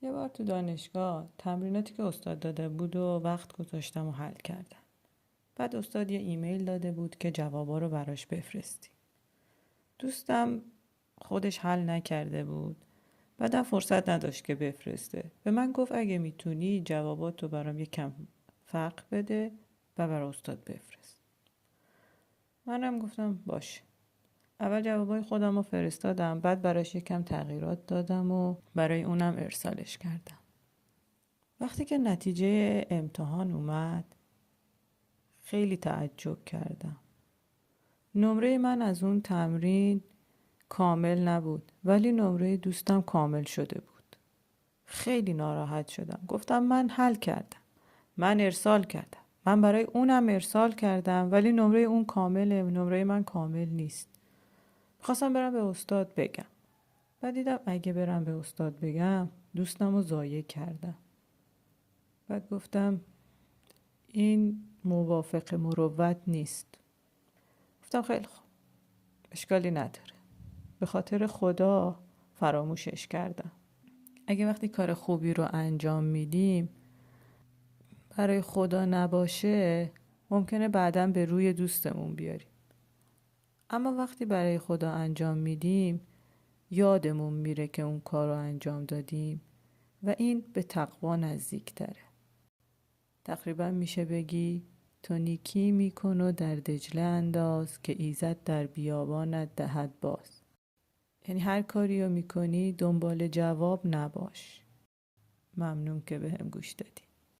یه بار تو دانشگاه تمریناتی که استاد داده بود و وقت گذاشتم و حل کردم. بعد استاد یه ایمیل داده بود که جوابا رو براش بفرستی. دوستم خودش حل نکرده بود. بعدم فرصت نداشت که بفرسته. به من گفت اگه میتونی جواباتو برام یکم فرق بده و برای استاد بفرست. منم گفتم باشه. اول جوابای خودم رو فرستادم، بعد براش یکم تغییرات دادم و برای اونم ارسالش کردم. وقتی که نتیجه امتحان اومد خیلی تعجب کردم. نمره من از اون تمرین کامل نبود، ولی نمره دوستم کامل شده بود. خیلی ناراحت شدم. گفتم من حل کردم، من ارسال کردم، من برای اونم ارسال کردم، ولی نمره اون کامله، نمره من کامل نیست. خواستم برم به استاد بگم. بعد دیدم اگه برم به استاد بگم دوستم رو ضایع کردم. بعد گفتم این موافق مروت نیست. گفتم خیلی خوب، اشکالی نداره، به خاطر خدا فراموشش کردم. اگه وقتی کار خوبی رو انجام میدیم برای خدا نباشه ممکنه بعداً به روی دوستمون بیاریم، اما وقتی برای خدا انجام میدیم یادمون میره که اون کار رو انجام دادیم و این به تقوا نزدیک تره. تقریبا میشه بگی تو نیکی میکن و در دجله انداز که ایزد در بیابانت دهد باز. یعنی هر کاری رو میکنی دنبال جواب نباش. ممنون که بهم گوش دادی.